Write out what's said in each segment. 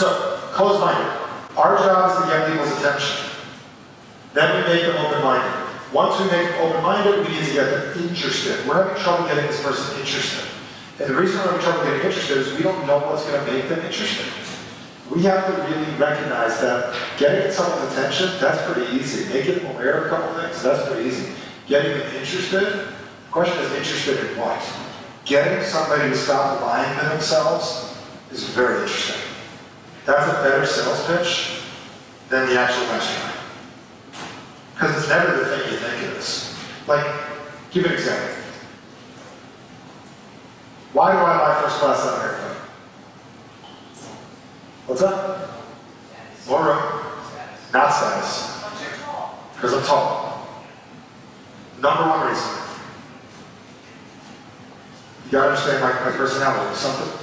So, closed-minded. Our job is to get people's attention. Then we make them open-minded. Once we make them open-minded, we need to get them interested. We're having trouble getting this person interested. And the reason we're having trouble getting interested is we don't know what's going to make them interested. We have to really recognize that getting someone's attention, that's pretty easy. Making them aware of a couple things, that's pretty easy. Getting them interested, the question is interested in what? Getting somebody to stop lying to themselves is very interesting. That's a better sales pitch than the actual mastermind. Because it's never the thing you think it is. Like, give an example. Why do I buy first class on an airplane? What's that? More room. Not status. Because I'm tall. Number one reason. You gotta understand my personality. Something.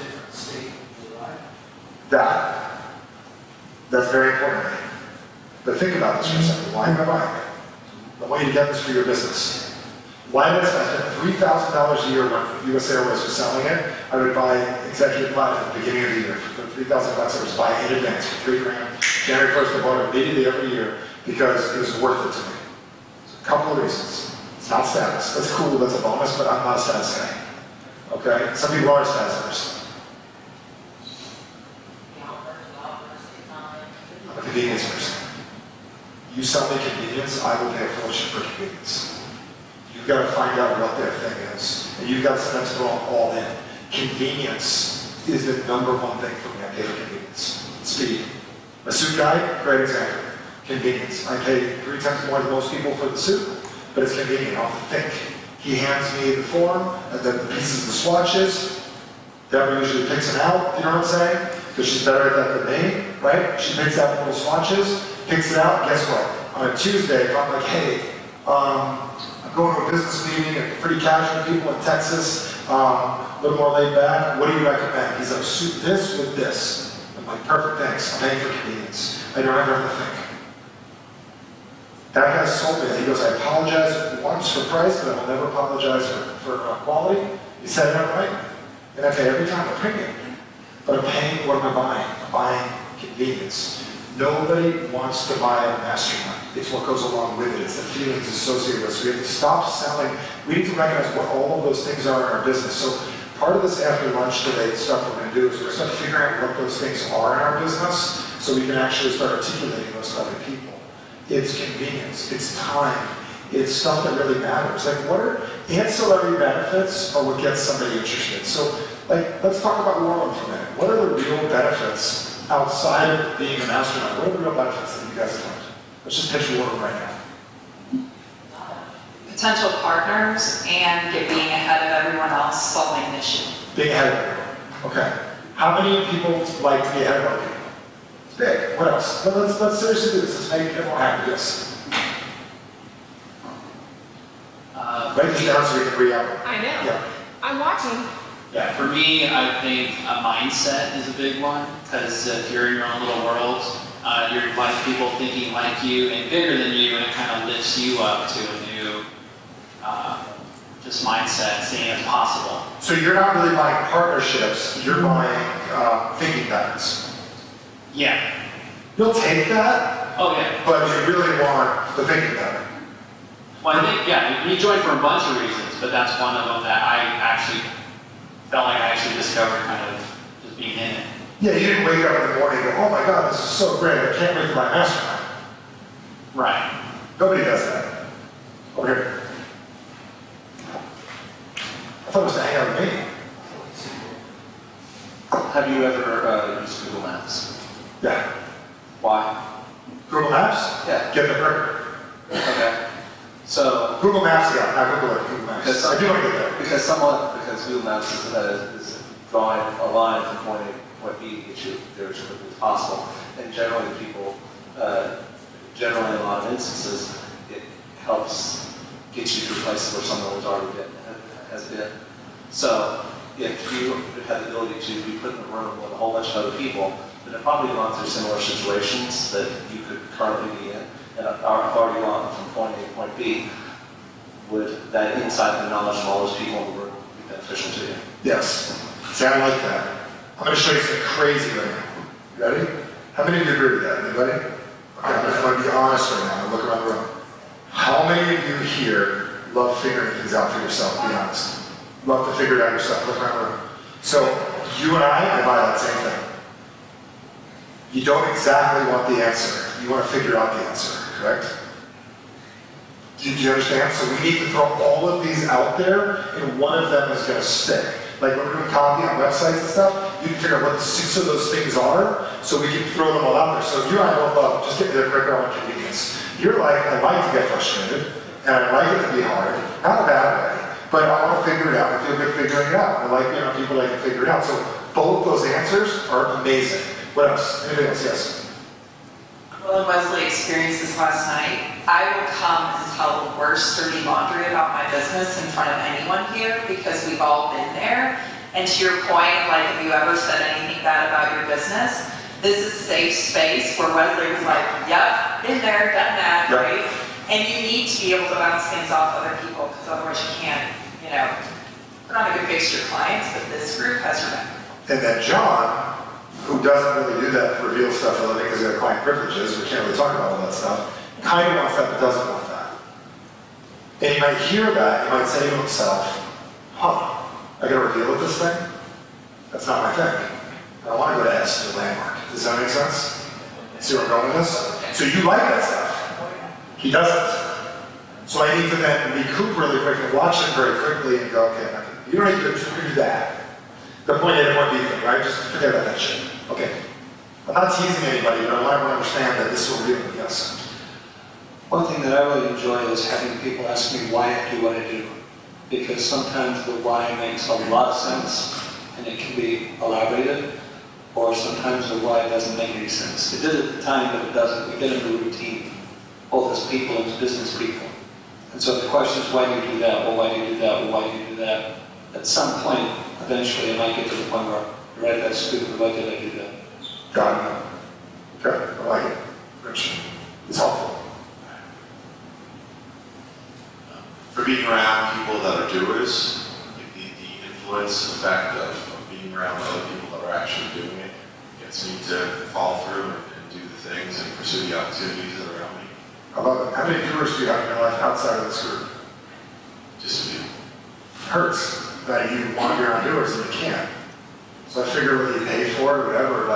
That's very important to me. But think about this for a second. Why am I buying it? I want you to get this for your business. Why did I spend $3,000 a year when US Airways was selling it? I would buy executive class at the beginning of the year. For $3,000 I was buying in advance for $3 grand. January 1st I bought it immediately every year because it was worth it to me. So a couple of reasons. It's not status. That's cool, that's a bonus, but I'm not a status guy. Okay? Some people are a status person. I'm a convenience person. You sell me convenience, I will pay a fortune for convenience. You've got to find out what their thing is. And you've got to sometimes throw all in. Convenience is the number one thing for me. I pay for convenience. Speed. A suit guy, great example. Convenience. I pay 3 times more than most people for the suit, but it's convenient. I don't have to think. He hands me the form, and then the pieces of the swatches. Deborah usually picks them out, you know what I'm saying? Because she's better at that than me, right? She picks out the little swatches, picks it out, guess what? On a Tuesday, if I'm like, hey, I'm going to a business meeting, and pretty casual people in Texas, a little more laid back, what do you recommend? He's like, suit this with this. I'm like, perfect, thanks. I'm paying for convenience. I don't ever have to think. That guy sold me that. He goes, I apologize once for price, but I will never apologize for quality. He said that right. And I pay every time a premium. But I'm paying, what am I buying? I'm buying convenience. Nobody wants to buy a mastermind. It's what goes along with it. It's the feelings associated with it. So we have to stop selling. We need to recognize what all of those things are in our business. So part of this after lunch today stuff we're going to do is we're going to start figuring out what those things are in our business so we can actually start articulating those to other people. It's convenience. It's time. It's stuff that really matters. Like, what are ancillary benefits are what gets somebody interested. So, like, let's talk about Warland for a minute. What are the real benefits outside of being a mastermind? What are the real benefits that you guys have learned? Let's just pitch Warland right now. Potential partners and being ahead of everyone else solving an issue. Being ahead of everyone. Okay. How many people like to be ahead of other people? It's big. What else? Let's seriously do this. Let's make everyone happy. Yes. Write this down so we can re-up. I know. Yeah. I'm watching. Yeah, for me, I think a mindset is a big one, because if you're in your own little world, you're like people thinking like you and bigger than you, and it kind of lifts you up to a new just mindset, seeing it as possible. So you're not really buying partnerships, you're buying thinking patterns. Yeah. You'll take that, Oh, yeah. but you really want the thinking pattern. Well, I think, yeah, we joined for a bunch of reasons, but that's one of them that I actually felt like I actually discovered kind of just being in it. Yeah, you didn't wake up in the morning and go, oh my God, this is so great, I can't wait for my mastermind. Right. Nobody does that. Over here. I thought it was to hang out with me. Have you ever used Google Maps? Yeah. Why? Google Maps? Yeah. Get the burger. Okay. So, Google Maps, yeah, not Google Earth, Google Maps. Because- I do want to get there. because Google Maps is drawing a line from point A to point B to get you there as quickly as possible. And generally people, generally in a lot of instances, it helps get you to places where someone has been. So, if you had the ability to be put in a room with a whole bunch of other people that have probably gone through similar situations that you could currently be in, and have already gone from point A to point B, would that insight and knowledge from all those people in the room be beneficial to you? Yes. See, I like that. I'm going to show you something crazy right now. Ready? How many of you agree with that? Anybody? Okay, I'm going to be honest right now. Look around the room. How many of you here love figuring things out for yourself? Be honest. Love to figure it out yourself. Look around the room. So you and I buy that same thing. You don't exactly want the answer. You want to figure out the answer, correct? Do you understand? So we need to throw all of these out there, and one of them is going to stick. Like when we're doing copy on websites and stuff, you can figure out what the 6 of those things are, so we can throw them all out there. So if you and I both love, just get me the quicker on convenience. You're like, I like to get frustrated, and I like it to be hard, not in a bad way, but I want to figure it out. I feel good figuring it out. I like, people like to figure it out. So both those answers are amazing. What else? Anything else? Yes. Well, Wesley experienced this last night. I will come and tell the worst dirty laundry about my business in front of anyone here because we've all been there. And to your point, like, have you ever said anything bad about your business? This is a safe space where Wesley was like, yep, been there, done that, Yep. right? And you need to be able to bounce things off other people because otherwise you can't, put on a good face to your clients, but this group has your back. And then John, who doesn't really do that, reveal stuff for a living because he's got client privileges, we can't really talk about all that stuff, kind of wants that but doesn't want that. And he might hear that, he might say to himself, I gotta reveal it this thing? That's not my thing. I don't want to go to S, the landmark. Does that make sense? See where I'm going with this? So you like that stuff. He doesn't. So I need to then recoup really quick and watch him very quickly and go, okay, you don't need to do that. The point A to point B thing, right? Just forget about that shit. Okay. I'm not teasing anybody, but I want everyone to understand that this is what we're dealing with, yes. One thing that I really enjoy is having people ask me why I do what I do. Because sometimes the why makes a lot of sense, and it can be elaborated, or sometimes the why doesn't make any sense. It did at the time, but it doesn't. We get into routine, both as people and as business people. And so the question is, why do you do that? Well, why do you do that? Well, why do you do that? At some point, eventually, I might get to the point where, right, that's stupid, why did I do that? Got it. Okay, I like it. Rich. It's helpful. For being around people that are doers, like the influence effect of being around other people that are actually doing it gets me to follow through and do the things and pursue the opportunities that are around me. How many doers do you have in your life outside of this group? Just a few. Hurts that you want to be around doers and you can't. So I figure whether you pay for it or whatever,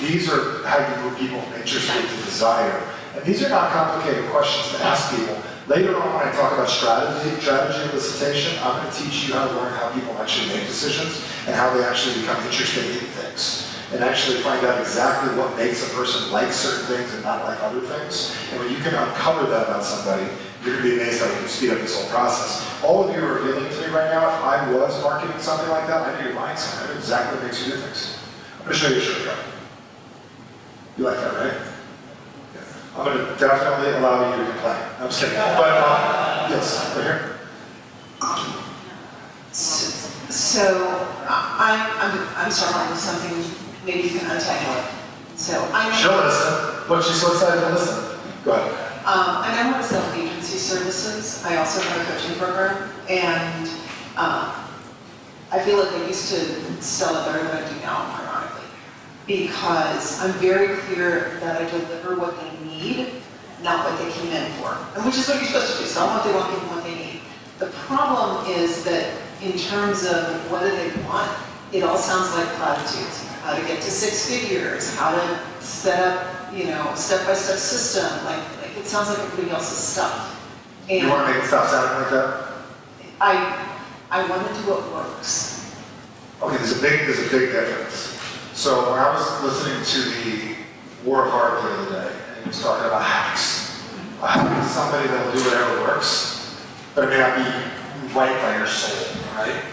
these are how you move people from interest to desire. And these are not complicated questions to ask people. Later on, when I talk about strategy elicitation, I'm going to teach you how to learn how people actually make decisions and how they actually become interested in things. And actually find out exactly what makes a person like certain things and not like other things. And when you can uncover that about somebody, you're going to be amazed how you can speed up this whole process. All of you are revealing to me right now, if I was marketing something like that, I knew your mindset. I knew exactly what makes you do things. I'm going to show you a shortcut. You like that, right? Yeah. I'm going to definitely allow you to complain. I'm just kidding. But, yes, right here. So I'm struggling with something maybe you can untangle. So She'll listen. But she's so excited to listen. Go ahead. I know how to sell agency services. I also have a coaching program, and I feel like I used to sell it better than I do now, ironically, because I'm very clear that I deliver what they need, not what they came in for, and which is what you're supposed to do. Sell what they want, give them what they need. The problem is that in terms of what do they want, it all sounds like platitudes. How to get to 6 figures, how to set up, step-by-step system. Like it sounds like everybody else's stuff. And You want to make it stop sounding like that? I want to do what works. Okay, there's a big difference. So when I was listening to the War of Art the other day, and he was talking about hacks. A hack is somebody that'll do whatever works, but it may not be right by your soul, right?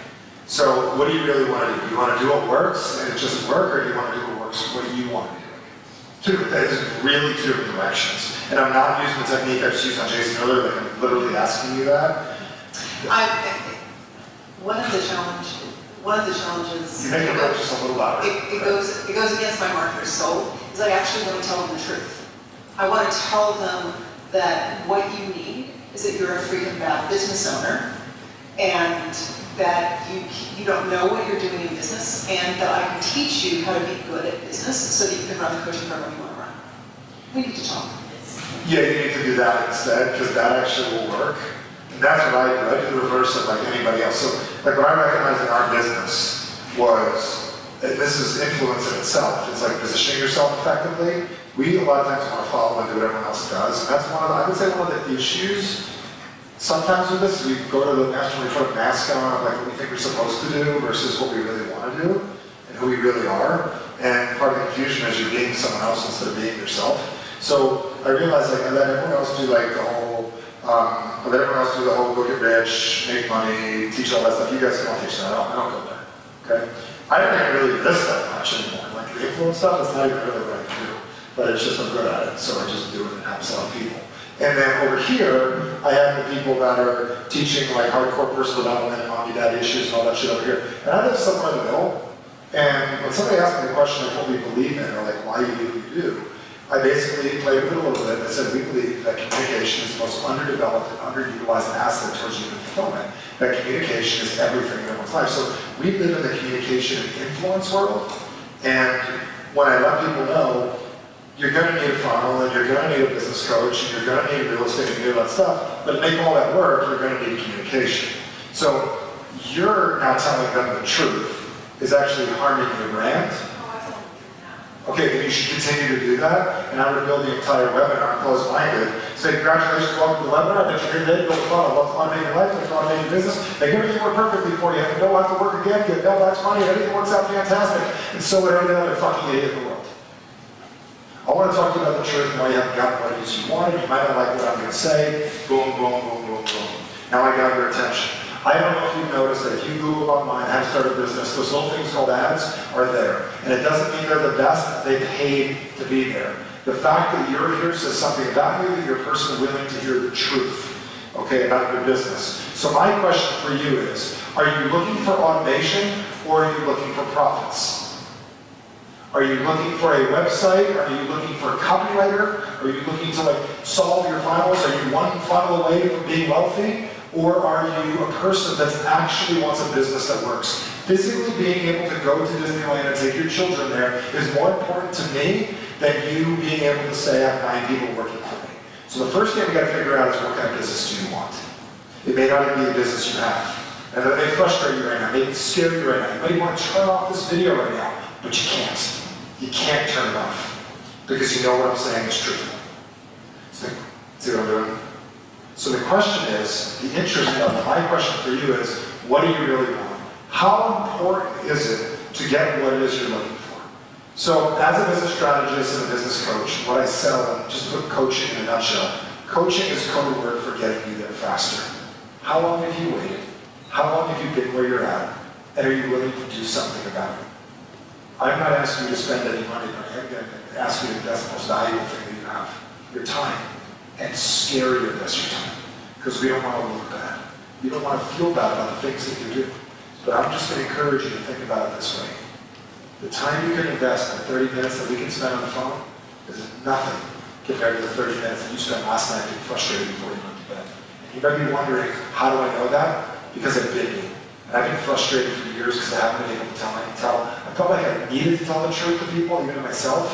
So what do you really want to do? Do you want to do what works and it just work, or do you want to do what works, what you want to be doing? That is really two different directions. And I'm not using the technique I just used on Jason earlier, like I'm literally asking you that. One of the challenges. You make it work just a little louder. It goes against my marketer's soul, is I actually want to tell them the truth. I want to tell them that what you need is that you're a freaking bad business owner, and that you don't know what you're doing in business, and that I can teach you how to be good at business so that you can run the coaching program you want to run. We need to talk. Yeah, you need to do that instead, because that actually will work. And that's what I do. I do the reverse of like anybody else. So like what I recognized in our business was, and this is influence in itself. It's like positioning yourself effectively. We a lot of times want to follow and do what everyone else does. And that's one of the, I would say one of the issues sometimes with this. We go to the national, we put a mask on of like what we think we're supposed to do versus what we really want to do and who we really are. And part of the confusion is you're being someone else instead of being yourself. So I realized like I let everyone else do like the whole, I let everyone else do the whole go get rich, make money, teach all that stuff. You guys don't teach that. I don't go there. Okay? I don't even really miss that much anymore. Like the influence stuff is not even really what I do. But it's just I'm good at it, so I just do it and it helps a lot of people. And then over here, I have the people that are teaching like hardcore personal development and mommy daddy issues and all that shit over here. And I live somewhere in the middle. And when somebody asks me the question of what we believe in or like why you do what you do, I basically played with it a little bit. I said we believe that communication is the most underdeveloped and underutilized asset towards human fulfillment. That communication is everything in everyone's life. So we live in the communication and influence world. And when I let people know, you're going to need a funnel, and you're going to need a business coach, and you're going to need real estate, and you need all that stuff, but to make all that work, you're going to need communication. So you're now telling them the truth is actually harming your brand. Okay, then you should continue to do that, and I would build the entire webinar closed-minded. Say, congratulations, welcome to the webinar, that's your day, build a funnel, love to automate your life, let's automate your business, make everything work perfectly for you, and don't have to work again, get mailbox money, everything works out fantastic, and so would every other fucking idiot in the world. I want to talk to you about the truth and why you haven't gotten what it is you wanted. You might not like what I'm going to say. Boom, boom, boom, boom, boom. Now I got your attention. I don't know if you've noticed that if you Google online how to start a business, those little things called ads are there. And it doesn't mean they're the best. They paid to be there. The fact that you're here says something about you, that you're a person willing to hear the truth, okay, about your business. So my question for you is, are you looking for automation or are you looking for profits? Are you looking for a website? Are you looking for a copywriter? Are you looking to like solve your funnels? Are you one funnel away from being wealthy? Or are you a person that actually wants a business that works? Physically being able to go to Disneyland and take your children there is more important to me than you being able to say I have 9 people working for me. So the first thing we got to figure out is what kind of business do you want? It may not even be a business you have. And that may frustrate you right now, may scare you right now. You might want to turn off this video right now, but you can't. You can't turn it off because you know what I'm saying is true. See what I'm doing? So the question is, the interest of my question for you is, what do you really want? How important is it to get what it is you're looking for? So as a business strategist and a business coach, what I sell, just put coaching in a nutshell, coaching is code word for getting you there faster. How long have you waited? How long have you been where you're at? And are you willing to do something about it? I'm not asking you to spend any money, but I'm going to ask you to invest the most valuable thing that you have, your time. And scary to invest your time. Because we don't want to look bad. We don't want to feel bad about the things that you do. But I'm just going to encourage you to think about it this way. The time you can invest in 30 minutes that we can spend on the phone is nothing compared to the 30 minutes that you spent last night being frustrated before you went to bed. And you might be wondering, how do I know that? Because I've been here. And I've been frustrated for years because I haven't been able to tell. I felt like I needed to tell the truth to people, even to myself.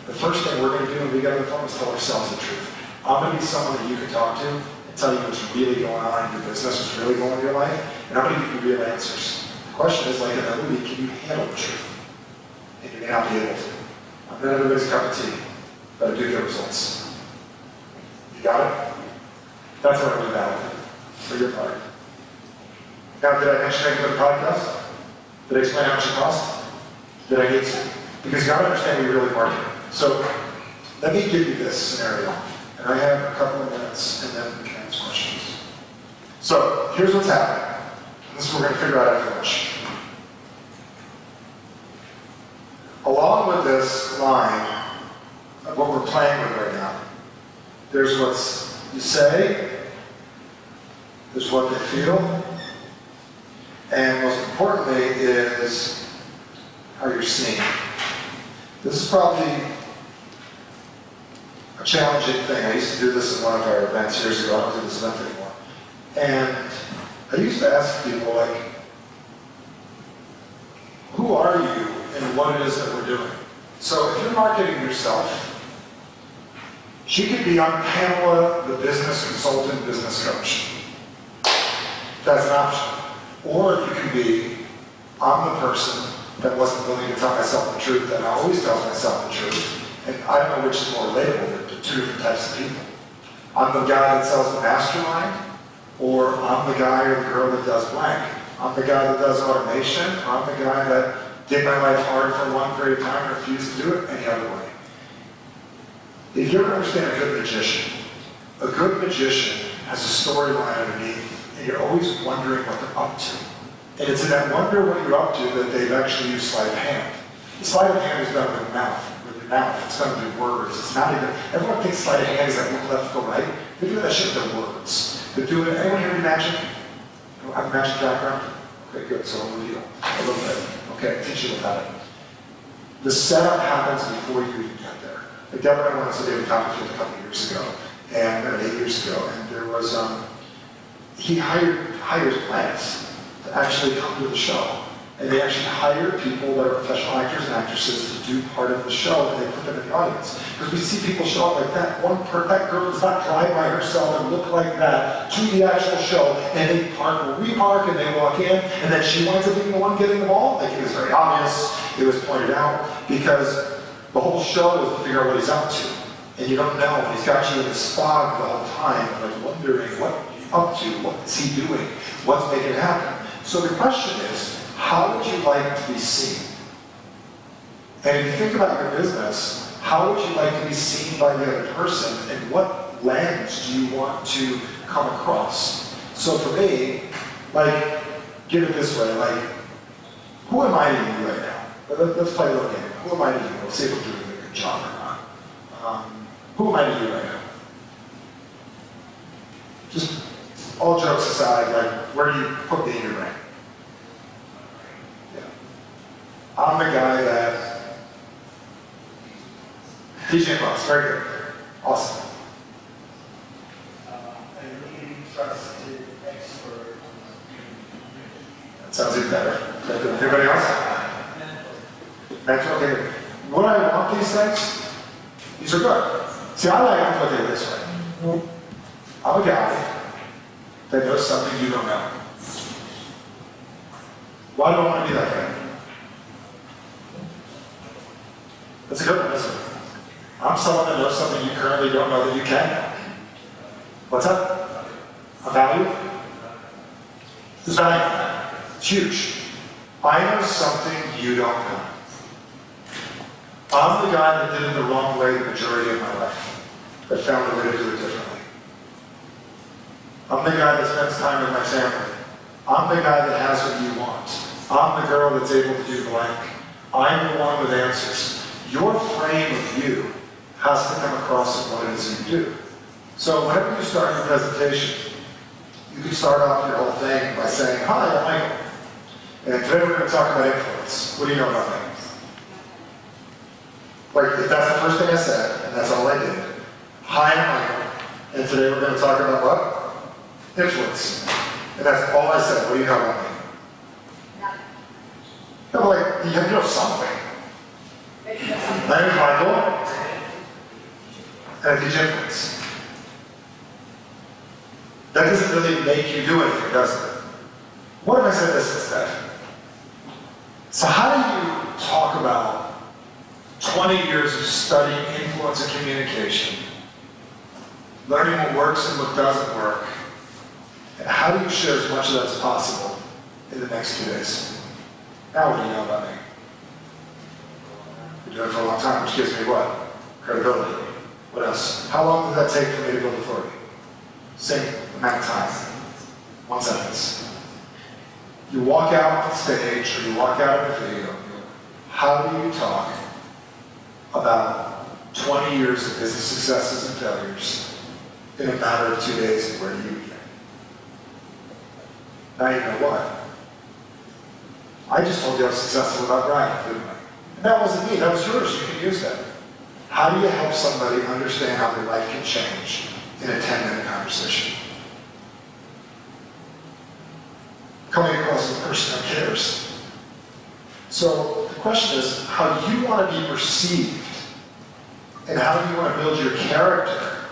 The first thing we're going to do when we get on the phone is tell ourselves the truth. I'm going to be someone that you can talk to and tell you what's really going on in your business, what's really going on in your life, and I'm going to give you real answers. The question is, like in that movie, can you handle the truth? And you may not be able to. I'm not everybody's cup of tea, but I do get results. You got it? That's what I'm doing now for your part. Now, did I mention anything about the podcast? Did I explain how much it costs? Did I need to? Because you gotta understand what you're really marketing. So, let me give you this scenario. And I have a couple of minutes, and then we can answer questions. So, here's what's happening. This is what we're gonna figure out after lunch. Along with this line of what we're playing with right now, there's what you say, there's what they feel, and most importantly is how you're seen. This is probably a challenging thing. I used to do this in one of our events years ago. I don't do this event anymore. And I used to ask people like, who are you and what it is that we're doing? So if you're marketing yourself, she could be on Pamela, the business consultant, business coach. That's an option. Or you can be, I'm the person that wasn't willing to tell myself the truth, that I always tell myself the truth. And I don't know which is more relatable, the two different types of people. I'm the guy that sells the mastermind, or I'm the guy or the girl that does blank. I'm the guy that does automation, or I'm the guy that did my life hard for one period of time and refused to do it any other way. If you ever understand a good magician has a storyline underneath, and you're always wondering what they're up to. And it's in that wonder what you're up to that they've actually used sleight of hand. The sleight of hand is done with your mouth. It's done with your words. It's not even, everyone thinks sleight of hand is like look left, go right. They're doing that shit with their words. They're doing it, anyone here in magic? I have a magic background? Okay, good, so I'll reveal a little bit. Okay, teach you about it. The setup happens before you even get there. Like Deborah and I went to David Copperfield a couple years ago, and 8 years ago, and there was, he hires plants to actually come to the show. And they actually hire people that are professional actors and actresses to do part of the show, and they put them in the audience. Because we see people show up like that. That girl does not drive by herself and look like that to the actual show, and they park or repark, and they walk in, and then she winds up being the one getting the ball. Like, it was very obvious, it was pointed out, because the whole show is to figure out what he's up to. And you don't know, he's got you in this fog the whole time, like wondering what he's up to, what is he doing, what's making it happen. So the question is, how would you like to be seen? And if you think about your business, how would you like to be seen by the other person, and what lens do you want to come across? So for me, like, get it this way, like, who am I to you right now? Let's play a little game. Who am I to you? We'll see if we're doing a good job or not. Who am I to you right now? Just all jokes aside, like, where do you put me in your rank? I'm the guy that, DJ Boss, very good, awesome. A leading trusted expert. That sounds even better. Anybody else? Mentor, okay. What I want these things, these are good. See, I like to look at it this way. I'm a guy that knows something you don't know. Why do I want to be that guy? That's a good one, isn't it? I'm someone that knows something you currently don't know that you can know. What's that? A value? It's value. It's huge. I know something you don't know. I'm the guy that did it the wrong way the majority of my life, but found a way to do it differently. I'm the guy that spends time with my family. I'm the guy that has what you want. I'm the girl that's able to do blank. I'm the one with answers. Your frame of view has to come across as what it is you do. So whenever you start your presentation, you can start off your whole thing by saying, hi, I'm Michael. And today we're going to talk about influence. What do you know about me? Like, if that's the first thing I said, and that's all I did. Hi, I'm Michael. And today we're going to talk about what? Influence. And that's all I said. What do you know about me? No, like, you know something. My name is Michael, and I teach influence. That doesn't really make you do anything, does it? What if I said this instead? So how do you talk about 20 years of studying influence and communication, learning what works and what doesn't work, and how do you share as much of that as possible in the next 2 days? Now what do you know about me? Been doing it for a long time, which gives me what? Credibility. What else? How long did that take for me to build authority? Same amount of time. 1 sentence. You walk out on stage, or you walk out of the video, how do you talk about 20 years of business successes and failures in a matter of 2 days, and where do you begin? Now you know what? I just told you I was successful without bragging, didn't I? And that wasn't me, that was yours, you can use that. How do you help somebody understand how their life can change in a 10-minute conversation? coming across as a person that cares. So the question is, how do you want to be perceived? And how do you want to build your character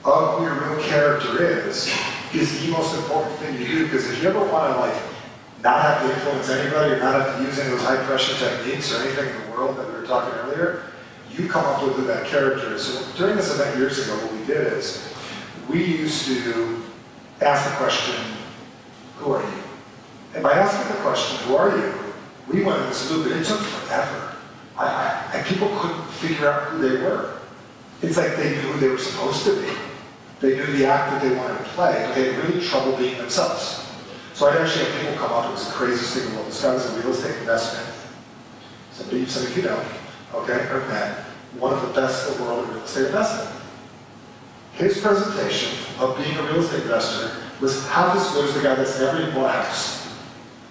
of who your real character is the most important thing you do. Because if you ever want to like not have to influence anybody or not have to use any of those high pressure techniques or anything in the world that we were talking earlier, you come up with who that character is. So during this event years ago, what we did is we used to ask the question, who are you? And by asking the question, who are you, we went in this loop, and it took forever. And people couldn't figure out who they were. It's like they knew who they were supposed to be. They knew the act that they wanted to play, but they had really trouble being themselves. So I'd actually have people come up, it was the craziest thing in the world. This guy was a real estate investment. Some of you know, okay, or met, one of the best in the world in real estate investment. His presentation of being a real estate investor was half as good as the guy that's never even bought a house.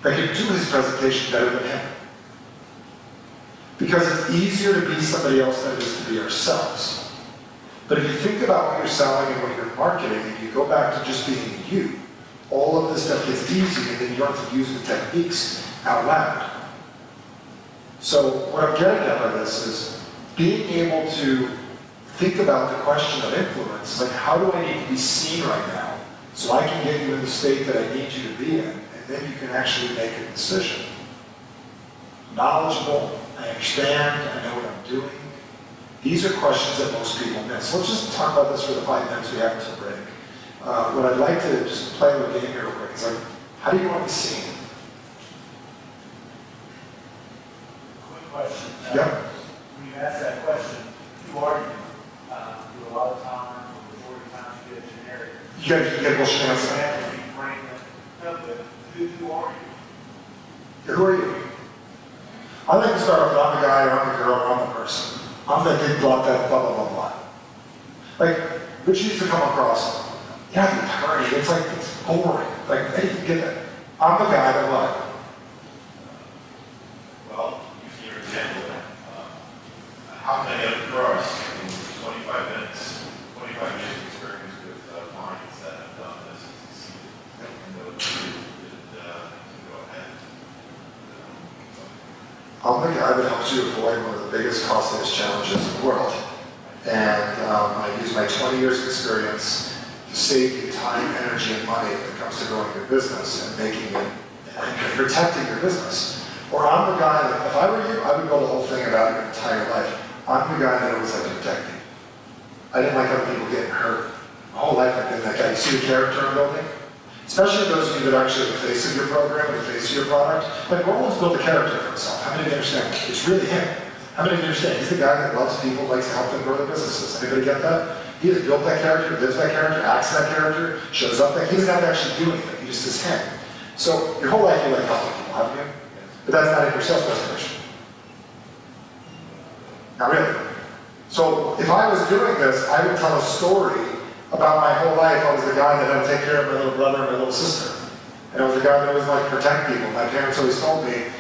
That could do his presentation better than him. Because it's easier to be somebody else than it is to be ourselves. But if you think about what you're selling and what you're marketing, and you go back to just being you, all of this stuff gets easy, and then you don't have to use the techniques out loud. So what I'm getting at by this is being able to think about the question of influence. Like, how do I need to be seen right now so I can get you in the state that I need you to be in, and then you can actually make a decision. Knowledgeable, I understand, I know what I'm doing. These are questions that most people miss. Let's just talk about this for the 5 minutes we have until break. What I'd like to just play a little game here real quick is like, how do you want to be seen? Quick question. Yep. When you ask that question, who are you? Do a lot of time, or majority of times you get generic. You get a bullshit You answer. have to be frank with who are you? Yeah, who are you? I like to start off with I'm the guy, or I'm the girl, or I'm the person. I'm the big block that blah, blah, blah, blah. Like, Rich used to come across, yeah, the attorney, it's like, it's boring. Like, hey, you get that. I'm the guy that what? Well, use your example. How many of yours in 25 minutes, 25 years of experience with clients that have done this and succeeded? And those who did go ahead. I'm the guy that helps you avoid one of the biggest, costliest challenges in the world. And I use my 20 years of experience to save you time, energy, and money when it comes to growing your business and making it, and protecting your business. Or I'm the guy that, if I were you, I would build a whole thing about your entire life. I'm the guy that always liked to protect you. I didn't like other people getting hurt. My whole life I've been that guy. You see the character I'm building? Especially those of you that actually are the face of your program and the face of your product. Like, Roland's built a character for himself. How many of you understand? It's really him. How many of you understand? He's the guy that loves people, likes to help them grow their businesses. Anybody get that? He has built that character, lives that character, acts that character, shows up that. He doesn't have to actually do anything. He just is him. So your whole life you like helping people, haven't you? But that's not in your sales presentation. Not really. So if I was doing this, I would tell a story about my whole life. I was the guy that had to take care of my little brother and my little sister. And I was the guy that always liked to protect people. My parents always told me,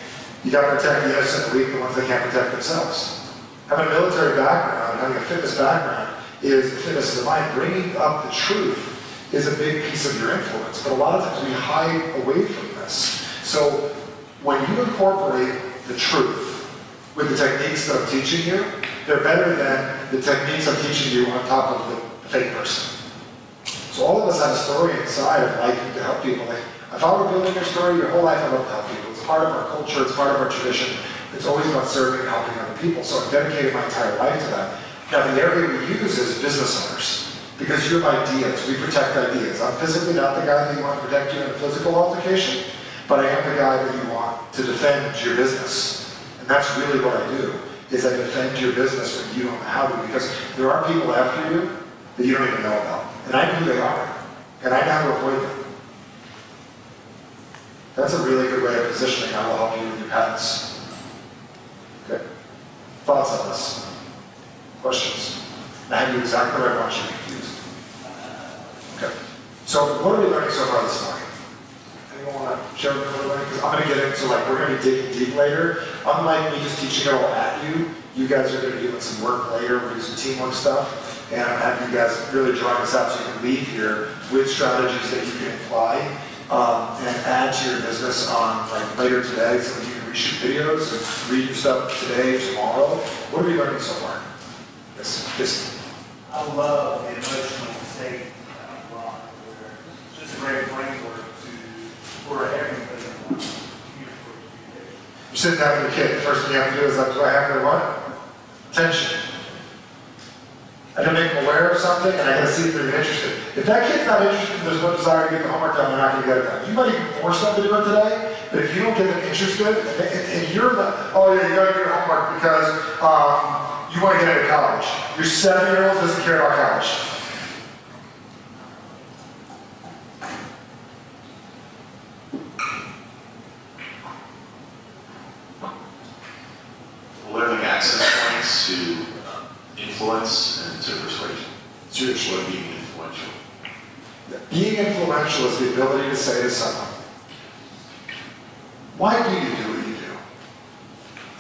you got to protect the innocent, the weak, the ones that can't protect themselves. Having a military background, having a fitness background, is the fitness of the mind. Bringing up the truth is a big piece of your influence. But a lot of times we hide away from this. So when you incorporate the truth with the techniques that I'm teaching you, they're better than the techniques I'm teaching you on top of the fake person. So all of us have a story inside of liking to help people. Like, if I were building your story, your whole life I love to help people. It's part of our culture, it's part of our tradition. It's always about serving and helping other people. So I've dedicated my entire life to that. Now the area we use is business owners. Because you have ideas, we protect ideas. I'm physically not the guy that you want to protect you in a physical altercation, but I am the guy that you want to defend your business. And that's really what I do, is I defend your business when you don't know how to, because there are people after you that you don't even know about. And I know who they are. And I know how to avoid them. That's a really good way of positioning. I will help you with your patents. Okay. Thoughts on this? Questions? I have you exactly where I want you confused. Okay. So what are we learning so far this morning? Anyone want to share what we're learning? Because I'm going to get into, like, we're going to be digging deep later. Unlike me just teaching it all at you, you guys are going to be doing some work later. We're going to do some teamwork stuff. And I'm having you guys really drawing this out so you can leave here with strategies that you can apply and add to your business on like later today, so that you can reshoot videos and read your stuff today, tomorrow? What are you learning so far? This, I love the emotional state line, where it's just a great framework for everything in life, communication. you're sitting down with your kid, the first thing you have to do is like, do I have their what? Attention. I gotta make them aware of something, and I gotta see if they're interested. If that kid's not interested, and there's no desire to get the homework done, they're not gonna get it done. You might even force them to do it today, but if you don't get them interested, and you're the, oh yeah, you gotta do your homework because you wanna get into college. Your 7-year-old doesn't care about college. Learning access points to influence and to persuasion. Seriously. What being influential. Being influential is the ability to say to someone, why do you do what you do?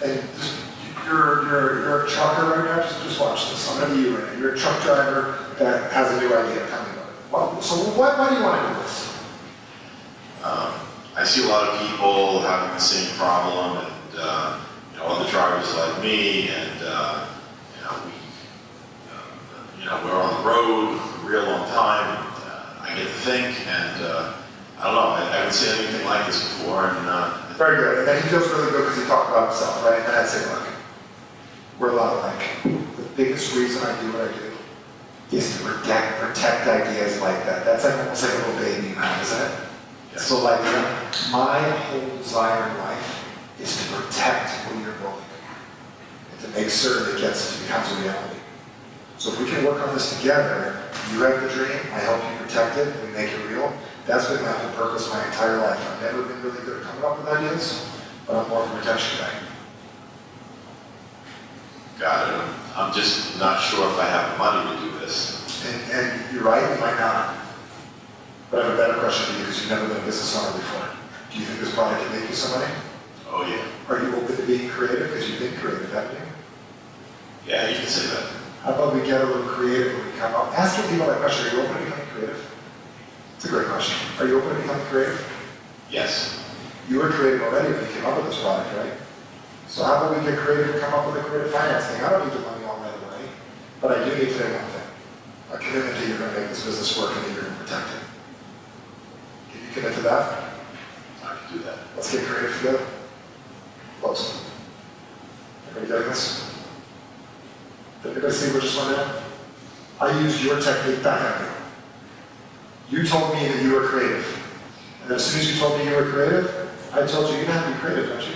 And just, you're a trucker right now, just watch this. I'm gonna be you right now. You're a truck driver that has a new idea. Tell me about it. Well, so why do you want to do this? I see a lot of people having the same problem, and other drivers like me, and we're on the road a real long time. And, I get to think, and I don't know. I haven't seen anything like this before, and Very good. And then he feels really good because he talked about himself, right? And I'd say, look, we're a lot alike. The biggest reason I do what I do is to protect ideas like that. That's like almost like a little baby now, isn't it? Yes. So like, my whole desire in life is to protect what you're building and to make certain it becomes a reality. So if we can work on this together, you have the dream, I help you protect it, we make it real. That's been my whole purpose my entire life. I've never been really good at coming up with ideas, but I'm more of a protection guy. got it. I'm just not sure if I have the money to do this. And you're right, you might not. But I have a better question for you because you've never been a business owner before. Do you think this product can make you some money? Oh yeah. Are you open to being creative? Because you've been creative, haven't you? Yeah, you can say that. How about we get a little creative when we come up? Asking people that question, are you open to becoming creative? It's a great question. Are you open to becoming creative? Yes. You were creative already when you came up with this product, right? So how about we get creative and come up with a creative finance thing? I don't need the money all right away, but I do need to know one thing. A commitment that you're going to make this business work and that you're going to protect it. Can you commit to that? I can do that. Let's get creative together. Close. Everybody getting this? Did everybody see what just went in? I used your technique back at you. You told me that you were creative. And as soon as you told me you were creative, I told you, you have to be creative, don't you?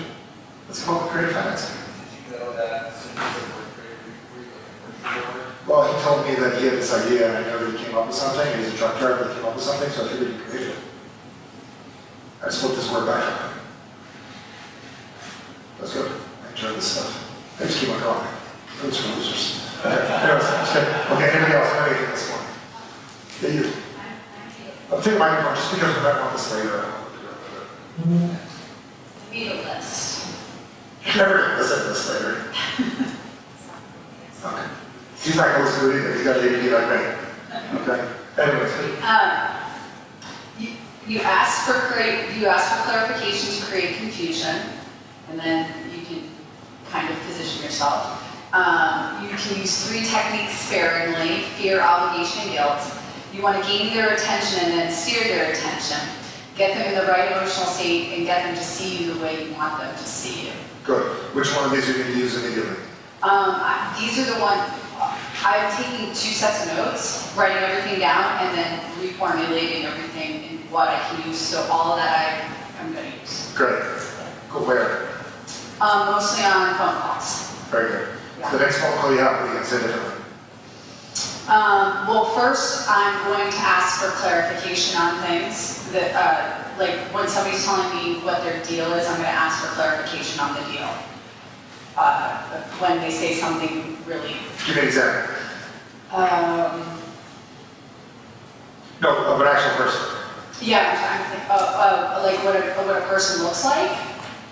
Let's come up with creative financing. Did you know that since you were creative, were you looking for sure? Well, he told me that he had this idea, and I know that he came up with something, and he's a truck driver that came up with something, so I figured he created it. I just flipped this word back up. That's good. I enjoy this stuff. I just keep on going. Fruits for losers. Okay, anyways, okay, anybody else? I'm going to get this one. Yeah, you. I'll take a microphone just because we might want this later. I don't know what to do with it. Read a list. You're never going to listen to this later. Okay. He's not going to listen to it either. He's got ADD like me. Okay? Anyways. You ask for clarification to create confusion, and then you can kind of position yourself. You can use 3 techniques sparingly: fear, obligation, and guilt. You want to gain their attention and then steer their attention. Get them in the right emotional state and get them to see you the way you want them to see you. Good. Which one of these are you going to use immediately? These are the ones, I'm taking 2 sets of notes, writing everything down, and then reformulating everything in what I can use. So all of that I'm going to use. Great. Go where? Mostly on phone calls. Very good. Yeah. The next phone call you have, what are you going to say differently? Well, first, I'm going to ask for clarification on things that, like when somebody's telling me what their deal is, I'm going to ask for clarification on the deal. When they say something really, Give me an example. no, of an actual person. yeah, I'm thinking, like what a person looks like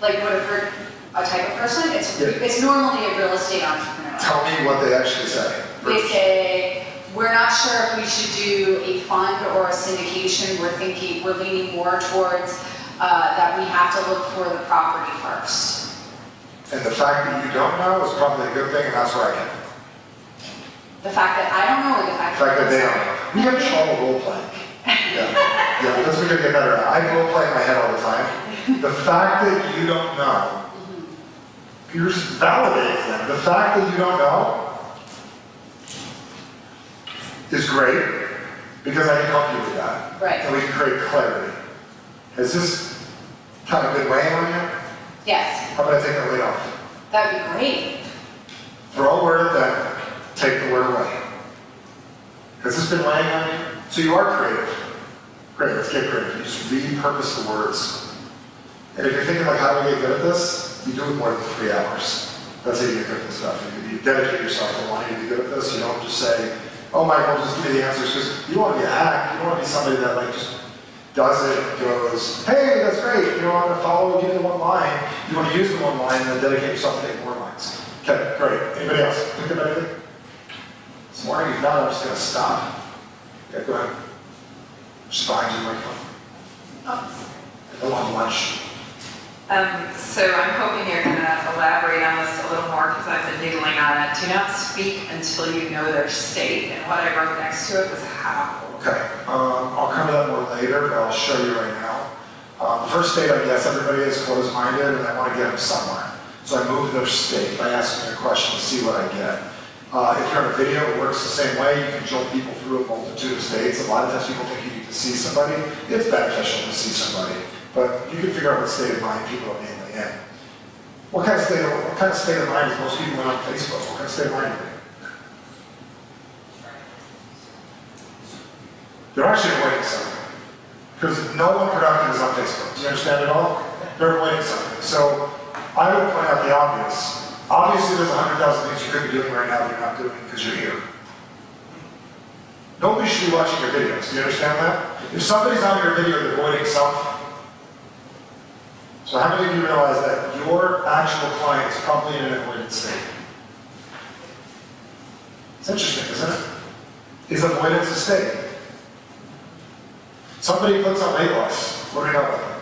what a type of person. It's Yeah. it's normally a real estate entrepreneur. Tell me what they actually say. They say, We're not sure if we should do a fund or a syndication. We're leaning more towards that we have to look for the property first. And the fact that you don't know is probably a good thing, and that's where I get it. The fact that I don't know, or the fact The fact that they don't know. We have trouble role playing. Yeah, that's what we gotta get better at. I role play in my head all the time. The fact that you don't know, you're just validating them. The fact that you don't know is great, because I can help you with that. Right. And we can create clarity. Has this kind of been weighing on you? Yes, How about I take that weight off? that would be great. Throw a word at them, take the word away. Has this been weighing on you? So you are creative. Great, let's get creative. You just repurpose the words. And if you're thinking like, how do I get good at this? You do it more than 3 hours. That's how you get good at this stuff. You dedicate yourself to wanting to be good at this. You don't just say, oh Michael, just give me the answers. Because you want to be a hack. You don't want to be somebody that like just does it and goes, hey, that's great. You know, I'm going to follow, give me the one line. You want to use the one line and then dedicate yourself to taking more lines. Okay, great. Anybody else? Think of anything? This morning, if not, I'm just going to stop. Yeah, go ahead. Just behind you, Michael. I want lunch. So I'm hoping you're going to elaborate on this a little more because I've been noodling on it. Do not speak until you know their state. And what I wrote next to it was how. Okay, I'll cover that more later, but I'll show you right now. The first state, I guess, everybody is closed-minded and I want to get them somewhere. So I move their state by asking a question to see what I get. If you're on a video, it works the same way. You can jolt people through a multitude of states. A lot of times people think you need to see somebody. It's beneficial to see somebody, but you can figure out what state of mind people are mainly in. What kind of state of mind is most people in on Facebook? What kind of state of mind are they in? They're actually avoiding something. Because no one productive is on Facebook. Do you understand it all? They're avoiding something. So I would point out the obvious. Obviously, there's 100,000 things you could be doing right now that you're not doing because you're here. Nobody should be watching your videos. Do you understand that? If somebody's on your video, they're avoiding something. So how many of you realize that your actual client is probably in an avoidance state? It's interesting, isn't it? Is avoidance a state? Somebody clicks on weight loss. What do we know about them?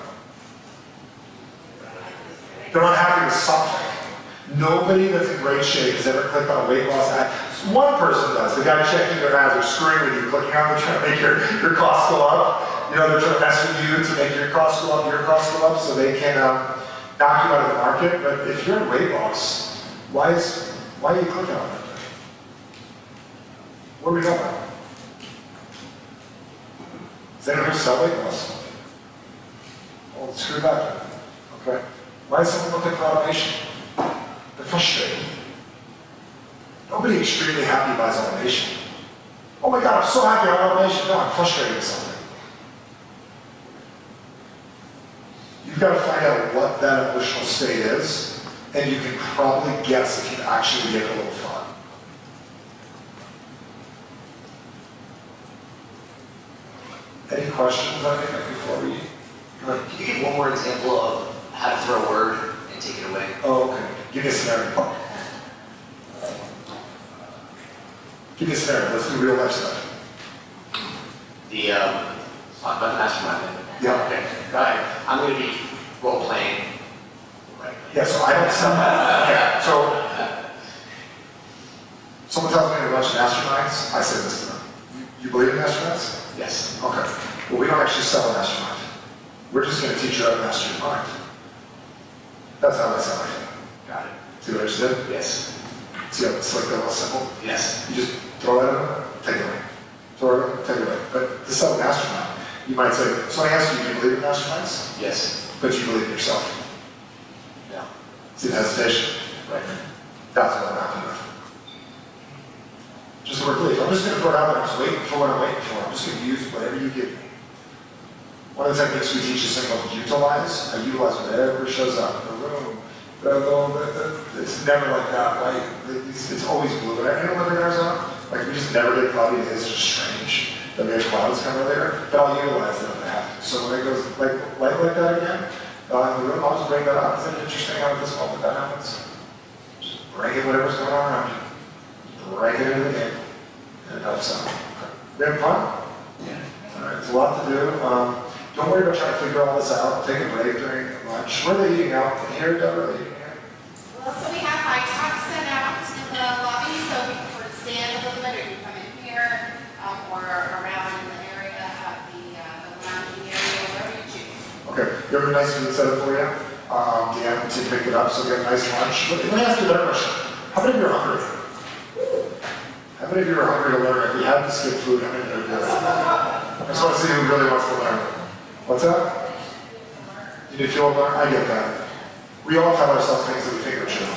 They're unhappy with something. Nobody that's in great shape has ever clicked on a weight loss ad. One person does. The guy checking their ads or screwing with you, clicking on them, trying to make your costs go up. You know, they're trying to mess with you to make your costs go up, so they can knock you out of the market. But if you're in weight loss, why are you clicking on that thing? What are we going on? Is anyone here sell weight loss? Well, screw that. Okay. Why is someone looking for automation? They're frustrated. Nobody extremely happy buys automation. Oh my God, I'm so happy on automation. No, I'm frustrated with something. You've got to find out what that emotional state is, and you can probably guess if you actually get a little fun. Any questions on anything before we? Go ahead. Can you give one more example of how to throw a word and take it away? Oh, okay. Give me a scenario. Give me a scenario. Let's do real life stuff. Talk about the mastermind. Yeah. Okay. Go ahead. I'm going to be role playing. Right. Yeah, so I don't sell that. Okay, so someone tells me to launch masterminds, I say this to them. You believe in masterminds? Yes. Okay. Well, we don't actually sell a mastermind. We're just going to teach you how to master your mind. That's how I sell it. Got it. See what I just did? Yes. See how it's like that, simple? Yes. You just throw it at them, take it away. Throw it at them, take it away. But to sell a mastermind, you might say, so I ask you, do you believe in masterminds? Yes. But you believe in yourself. Yeah. See the hesitation? Right. That's what I'm happy with. Just the word belief. I'm just going to throw it out there. I'm just waiting for what I'm waiting for. I'm just going to use whatever you give me. One of the techniques we teach is something called utilize. I utilize whatever shows up in the room. It's never like that, right? It's always blue. But I know what the guys are. Like, we just never get cloudy days. It's just strange that we have clouds kind of there. But I'll utilize it if I have to. So when it goes like light like that again, in the room, I'll just bring that up. Isn't it interesting how at this moment that happens? Just bring in whatever's going on around you. Bring it into the game. and it helps out. We have fun? Yeah. All right, there's a lot to do. Don't worry about trying to figure all this out. Take a break during lunch. Where are they eating out? In here, Deborah? Are they eating here? Well, so we have high tops set out in the lobby, so we can sort of stand a little bit, or you can come in here, or around in the area of the lounging area, wherever you choose. Okay, you have a nice food set up for you. The admin team picked it up, so we have a nice lunch. But let me ask you another question. How many of you are hungry? How many of you are hungry to learn? If you had to skip food, how many of you are good? I just want to see who really wants to learn. What's that? You need fuel to learn? I get that. We all tell ourselves things that we think are true.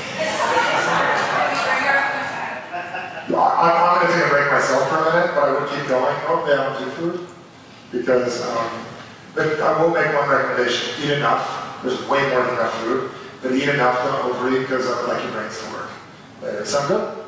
I'm going to take a break myself for a minute, but I would keep going. Oh, yeah, I don't do food. Because but I will make one recommendation. Eat enough. There's way more than enough food. But eat enough, don't overeat, because I would like your brains to work later. Sound good?